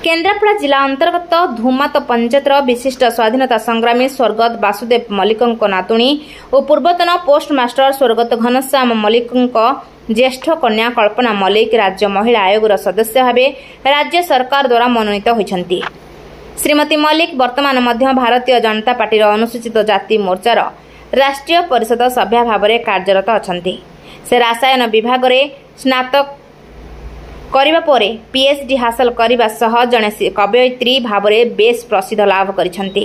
केन्द्रापड़ा जिला अंतर्गत धूमात पंचायतर विशिष्ट स्वाधीनता संग्रामी स्वर्गत वासुदेव मल्लिक नातुणी और पूर्वतन पोस्टमास्टर स्वर्गत घनश्याम मल्लिक ज्येष्ठ कन्या कल्पना मल्लिक राज्य महिला आयोग सदस्य भाव राज्य सरकार द्वारा मनोनीत होती। श्रीमती मल्लिक वर्तमान मध्य भारतीय जनता पार्टी अनुसूचित जाति मोर्चार राष्ट्रीय परिषद सभ्या भाव कार्यरत अछंती। से रसायन विभाग में स्नातक करिबा परे पीएचडी हासिल करने सह जड़े कवयित्री भाव में बेस प्रसिद्ध लाभ करिसेंती।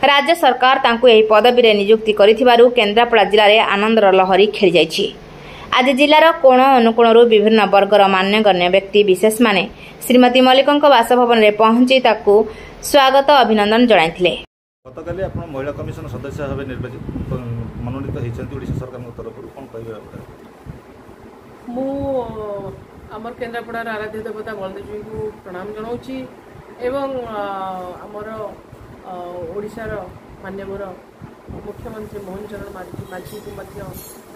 राज्य सरकार तांकु एही पदवी रे नियुक्ति करिथिबारु केन्द्रापड़ा जिले में आनंदर लहरी खेली जाइछि। आज जिलार कोण अनुकोणरू विभिन्न वर्गर मान्यगण्य व्यक्ति विशेष माने श्रीमती मल्लिकों बासभवन में पहुंची ताकू स्वागत अभिनंदन जणाइथिले। गतकाली आपण महिला कमिशन सदस्य भाव निर्वाचित मनोनीत होइछन्ती ओडिशा सरकार तरफ कोन कहबे? मु आमर केन्द्रापड़ार आराध्य देवता बलदेव जी को प्रणाम जनाऊँगी एवं आमर ओडिशार माननीय मुख्यमंत्री मोहन चरण माझी को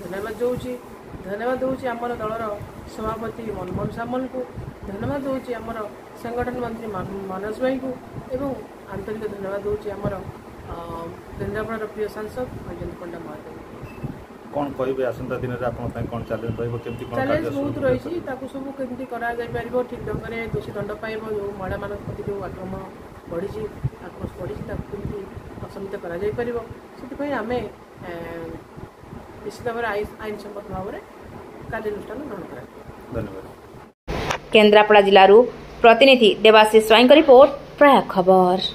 धन्यवाद दूँ। धन्यवाद दूँ आमर दलर सभापति मनमोहन सामल को। धन्यवाद दूँ आमर संगठन मंत्री मनोज भाई को एवं आंतरिक धन्यवाद दूँ आमर केन्द्रापड़ार प्रिय सांसद वैजयंत पंडा महोदय। कौन कहे आसंता दिन में कौन चैलेंज चैलेंज बहुत रही सब केमती कर ठीक ढंग से दोषी दंड पाइब जो महिला मान प्रति जो आक्रमण बढ़ी आक्रोश बढ़ी कमी असमित कर आम निश्चित भाव आईन सम्मत भाव में कार्यानुष्ठान ग्रहण कर। धन्यवाद। केन्द्रापड़ा जिलूर प्रतिनिधि देवाशीष स्वाईं रिपोर्ट प्रया खबर।